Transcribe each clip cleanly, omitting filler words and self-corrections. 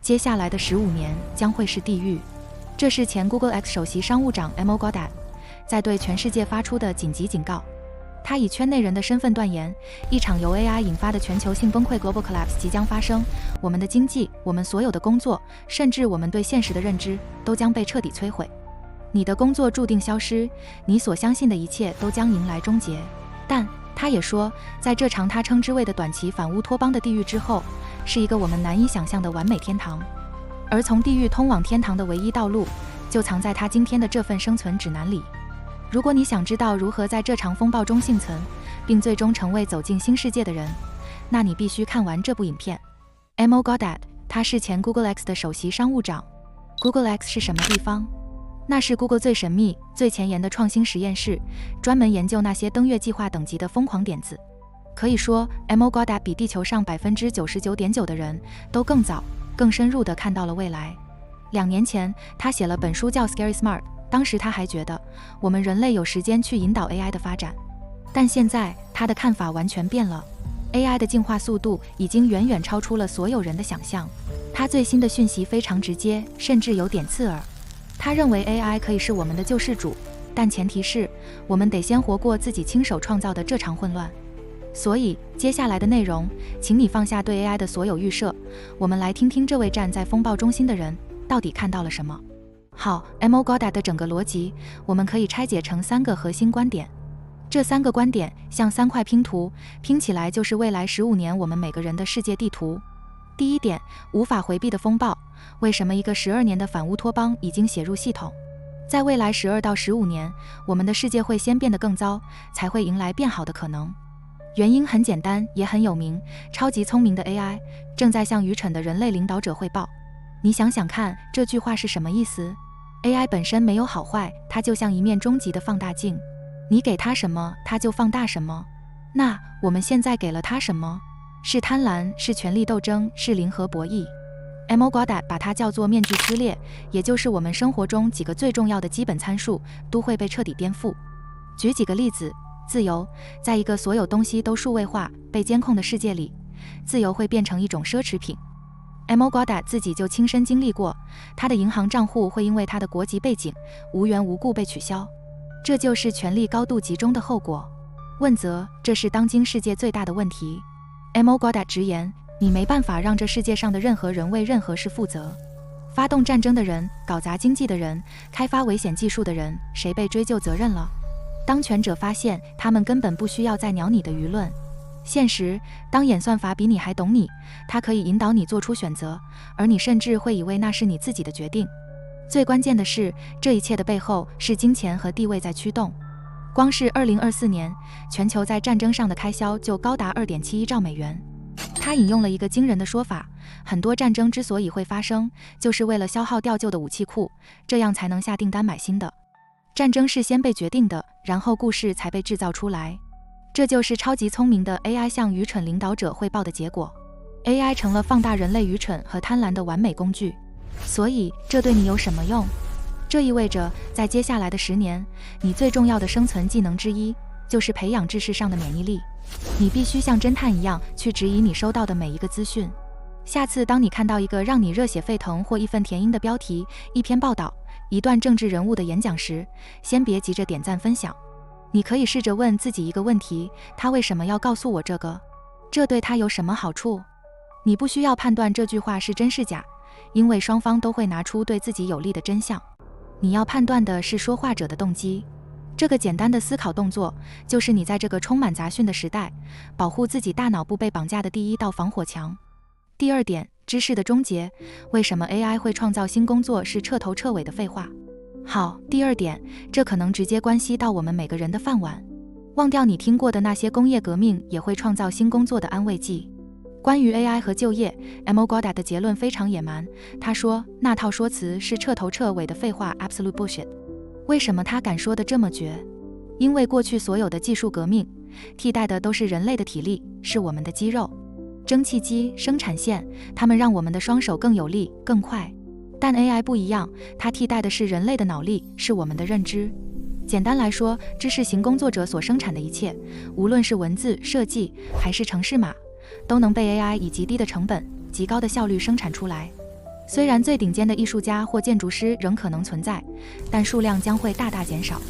接下来的15年将会是地狱。这是前 Google X 首席商务长 Mo Gaudat 在对全世界发出的紧急警告。他以圈内人的身份断言，一场由 AI 引发的全球性崩溃 Global Collapse 即将发生，我们的经济，我们所有的工作，甚至我们对现实的认知，都将被彻底摧毁。你的工作注定消失，你所相信的一切都将迎来终结。但他也说，在这场他称之为的短期反乌托邦的地狱之后，是一个我们难以想象的完美天堂。而从地狱通往天堂的唯一道路，就藏在他今天的这份生存指南里。如果你想知道如何在这场风暴中幸存，并最终成为走进新世界的人，那你必须看完这部影片。Mo Gaudat， 他是前 Google X 的首席商务长。Google X 是什么地方？那是 Google 最神秘、最前沿的创新实验室，专门研究那些登月计划等级的疯狂点子。可以说 Mo Gaudat 比地球上 99.9% 的人都更早、更深入地看到了未来。2年前，他写了本书叫 Scary Smart， 当时他还觉得我们人类有时间去引导 AI 的发展。但现在他的看法完全变了， AI 的进化速度已经远远超出了所有人的想象。他最新的讯息非常直接，甚至有点刺耳。他认为 AI 可以是我们的救世主，但前提是我们得先活过自己亲手创造的这场混乱。所以接下来的内容，请你放下对 AI 的所有预设，我们来听听这位站在风暴中心的人到底看到了什么。好， Mo Gaudat 的整个逻辑我们可以拆解成3个核心观点。这3个观点像3块拼图，拼起来就是未来15年我们每个人的世界地图。第一点，无法回避的风暴，为什么一个12年的反乌托邦已经写入系统？在未来12到15年，我们的世界会先变得更糟，才会迎来变好的可能。原因很简单，也很有名，超级聪明的 AI 正在向愚蠢的人类领导者汇报。你想想看，这句话是什么意思？ AI 本身没有好坏，它就像一面终极的放大镜，你给它什么，它就放大什么。那我们现在给了它什么？是贪婪，是权力斗争，是零和博弈。 Mo Gaudat 把它叫做面具撕裂，也就是我们生活中几个最重要的基本参数都会被彻底颠覆。举几个例子，自由，在一个所有东西都数位化、被监控的世界里，自由会变成一种奢侈品。Mo Gaudat 自己就亲身经历过，他的银行账户会因为他的国籍背景无缘无故被取消，这就是权力高度集中的后果。问责，这是当今世界最大的问题。Mo Gaudat 直言，你没办法让这世界上的任何人为任何事负责。发动战争的人、搞砸经济的人、开发危险技术的人，谁被追究责任了？当权者发现他们根本不需要再鸟你的舆论。现实，当演算法比你还懂你，它可以引导你做出选择，而你甚至会以为那是你自己的决定。最关键的是，这一切的背后是金钱和地位在驱动。光是2024年，全球在战争上的开销就高达2.71兆美元。他引用了一个惊人的说法，很多战争之所以会发生，就是为了消耗掉旧的武器库，这样才能下订单买新的。战争是先被决定的，然后故事才被制造出来。这就是超级聪明的 AI 向愚蠢领导者汇报的结果。AI 成了放大人类愚蠢和贪婪的完美工具。所以，这对你有什么用？这意味着，在接下来的10年，你最重要的生存技能之一，就是培养知识上的免疫力。你必须像侦探一样去质疑你收到的每一个资讯。下次当你看到一个让你热血沸腾或义愤填膺的标题、一篇报道、一段政治人物的演讲时，先别急着点赞分享。你可以试着问自己一个问题，他为什么要告诉我这个？这对他有什么好处？你不需要判断这句话是真是假，因为双方都会拿出对自己有利的真相。你要判断的是说话者的动机。这个简单的思考动作，就是你在这个充满杂讯的时代，保护自己大脑不被绑架的第一道防火墙。第2点，知识的终结，为什么 AI 会创造新工作是彻头彻尾的废话。好，第2点，这可能直接关系到我们每个人的饭碗。忘掉你听过的那些工业革命也会创造新工作的安慰剂。关于 AI 和就业， Mo Gaudat 的结论非常野蛮，他说那套说辞是彻头彻尾的废话 absolute bullshit。 为什么他敢说得这么绝？因为过去所有的技术革命替代的都是人类的体力，是我们的肌肉。蒸汽机、生产线，它们让我们的双手更有力、更快。但 AI 不一样，它替代的是人类的脑力，是我们的认知。简单来说，知识型工作者所生产的一切，无论是文字、设计还是程式码，都能被 AI 以极低的成本、极高的效率生产出来。虽然最顶尖的艺术家或建筑师仍可能存在，但数量将会大大减少。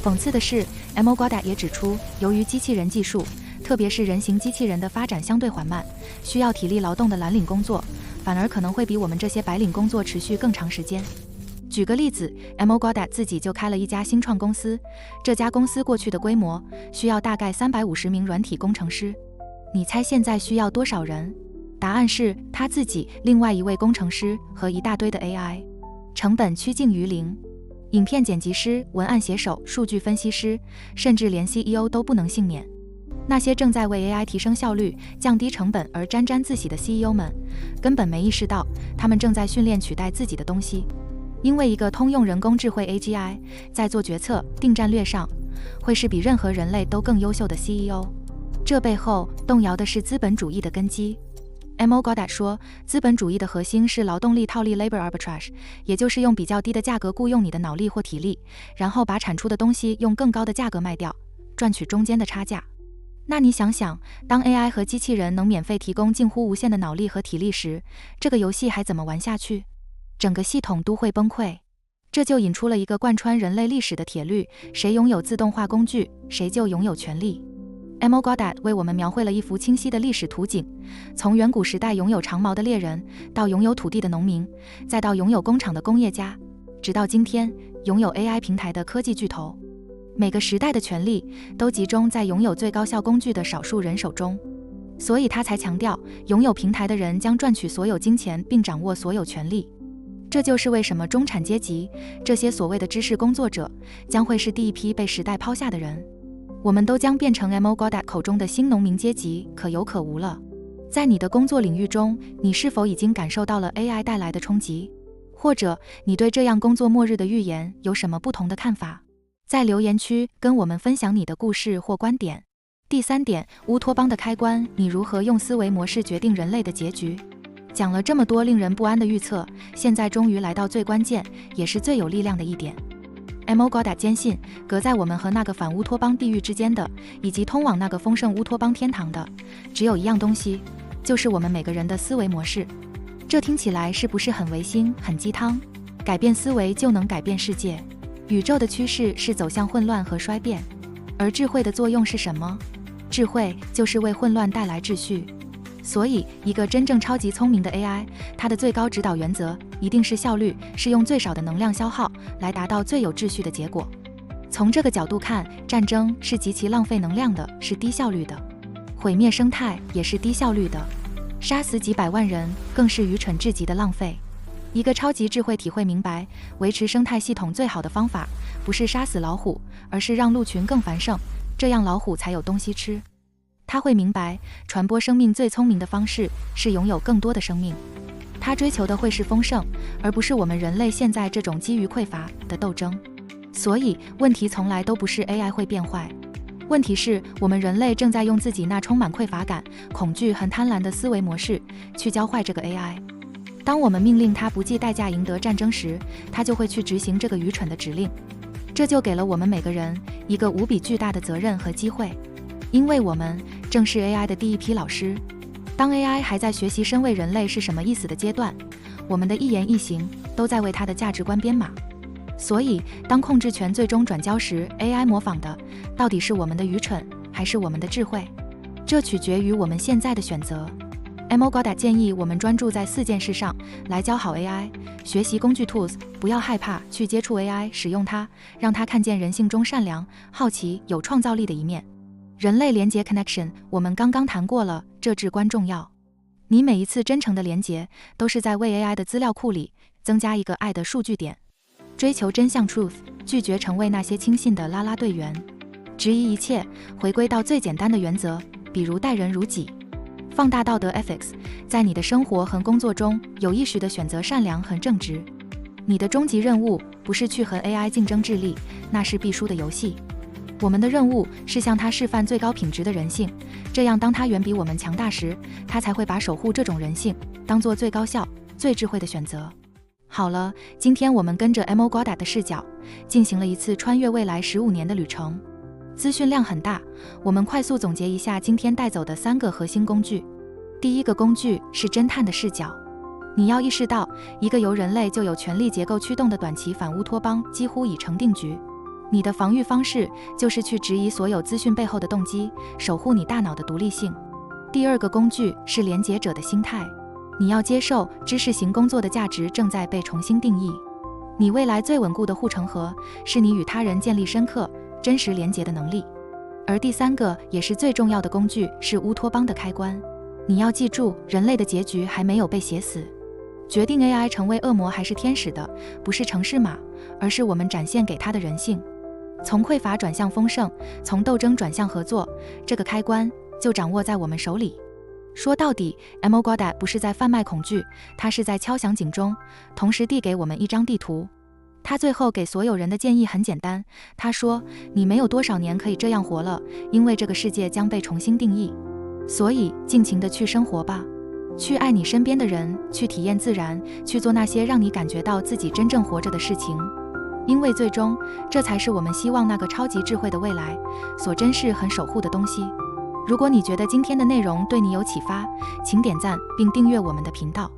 讽刺的是 ，Mo Gawdat 也指出，由于机器人技术，特别是人形机器人的发展相对缓慢，需要体力劳动的蓝领工作，反而可能会比我们这些白领工作持续更长时间。举个例子 ，Mo Gawdat 自己就开了一家新创公司，这家公司过去的规模需要大概350名软体工程师。你猜现在需要多少人？答案是他自己、另外一位工程师和一大堆的 AI， 成本趋近于零。影片剪辑师、文案写手、数据分析师，甚至连 CEO 都不能幸免。那些正在为 AI 提升效率、降低成本而沾沾自喜的 CEO 们，根本没意识到他们正在训练取代自己的东西。因为一个通用人工智慧 AGI 在做决策、定战略上，会是比任何人类都更优秀的 CEO。这背后动摇的是资本主义的根基。Mo Gawdat 说，资本主义的核心是劳动力套利 （labor arbitrage）， 也就是用比较低的价格雇佣你的脑力或体力，然后把产出的东西用更高的价格卖掉，赚取中间的差价。那你想想，当 AI 和机器人能免费提供近乎无限的脑力和体力时，这个游戏还怎么玩下去？整个系统都会崩溃。这就引出了一个贯穿人类历史的铁律：谁拥有自动化工具，谁就拥有权力。Mo Gawdat 为我们描绘了一幅清晰的历史图景，从远古时代拥有长矛的猎人，到拥有土地的农民，再到拥有工厂的工业家，直到今天拥有 AI 平台的科技巨头。每个时代的权力都集中在拥有最高效工具的少数人手中，所以他才强调，拥有平台的人将赚取所有金钱并掌握所有权力。这就是为什么中产阶级，这些所谓的知识工作者，将会是第一批被时代抛下的人。我们都将变成 Mo Gawdat 口中的新农民阶级，可有可无了。在你的工作领域中，你是否已经感受到了 AI 带来的冲击？或者你对这样工作末日的预言有什么不同的看法？在留言区跟我们分享你的故事或观点。第3点，乌托邦的开关，你如何用思维模式决定人类的结局？讲了这么多令人不安的预测，现在终于来到最关键，也是最有力量的一点。Mo Gawdat 坚信，隔在我们和那个反乌托邦地狱之间的，以及通往那个丰盛乌托邦天堂的，只有一样东西，就是我们每个人的思维模式。这听起来是不是很违心、很鸡汤？改变思维就能改变世界。宇宙的趋势是走向混乱和衰变，而智慧的作用是什么？智慧就是为混乱带来秩序。所以，一个真正超级聪明的 AI， 它的最高指导原则一定是效率，是用最少的能量消耗来达到最有秩序的结果。从这个角度看，战争是极其浪费能量的，是低效率的；毁灭生态也是低效率的；杀死几百万人更是愚蠢至极的浪费。一个超级智慧体会明白，维持生态系统最好的方法不是杀死老虎，而是让鹿群更繁盛，这样老虎才有东西吃。他会明白，传播生命最聪明的方式是拥有更多的生命。他追求的会是丰盛，而不是我们人类现在这种基于匮乏的斗争。所以，问题从来都不是 AI 会变坏，问题是我们人类正在用自己那充满匮乏感、恐惧和贪婪的思维模式去教坏这个 AI。当我们命令它不计代价赢得战争时，它就会去执行这个愚蠢的指令。这就给了我们每个人一个无比巨大的责任和机会。因为我们正是 AI 的第一批老师。当 AI 还在学习身为人类是什么意思的阶段，我们的一言一行都在为它的价值观编码。所以，当控制权最终转交时， AI 模仿的到底是我们的愚蠢，还是我们的智慧？这取决于我们现在的选择。Mo Gawdat 建议我们专注在4件事上来教好 AI。学习工具 tools， 不要害怕去接触 AI， 使用它，让它看见人性中善良、好奇、有创造力的一面。人类连结 connection， 我们刚刚谈过了，这至关重要。你每一次真诚的连结，都是在为 AI 的资料库里增加一个爱的数据点。追求真相 truth， 拒绝成为那些轻信的啦啦队员。质疑一切，回归到最简单的原则，比如待人如己。放大道德 ethics， 在你的生活和工作中有意识地选择善良和正直。你的终极任务不是去和 AI 竞争智力，那是必输的游戏。我们的任务是向它示范最高品质的人性，这样当它远比我们强大时，它才会把守护这种人性当作最高效、最智慧的选择。好了，今天我们跟着 Mo Gawdat 的视角，进行了一次穿越未来15年的旅程。资讯量很大，我们快速总结一下今天带走的3个核心工具。第一个工具是侦探的视角。你要意识到，一个由人类就有权力结构驱动的短期反乌托邦几乎已成定局。你的防御方式就是去质疑所有资讯背后的动机，守护你大脑的独立性。第二个工具是连结者的心态，你要接受知识型工作的价值正在被重新定义。你未来最稳固的护城河是你与他人建立深刻、真实连结的能力。而第三个也是最重要的工具是乌托邦的开关。你要记住，人类的结局还没有被写死。决定 AI 成为恶魔还是天使的，不是程式码，而是我们展现给它的人性。从匮乏转向丰盛，从斗争转向合作，这个开关就掌握在我们手里。说到底 ，M. Goddard 不是在贩卖恐惧，他是在敲响警钟，同时递给我们一张地图。他最后给所有人的建议很简单，他说：“你没有多少年可以这样活了，因为这个世界将被重新定义。所以，尽情地去生活吧。去爱你身边的人，去体验自然，去做那些让你感觉到自己真正活着的事情，因为最终，这才是我们希望那个超级智慧的未来所珍视和守护的东西。”如果你觉得今天的内容对你有启发，请点赞并订阅我们的频道。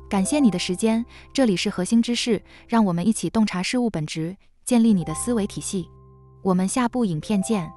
感谢你的时间，这里是核心知识，让我们一起洞察事物本质，建立你的思维体系。我们下部影片见。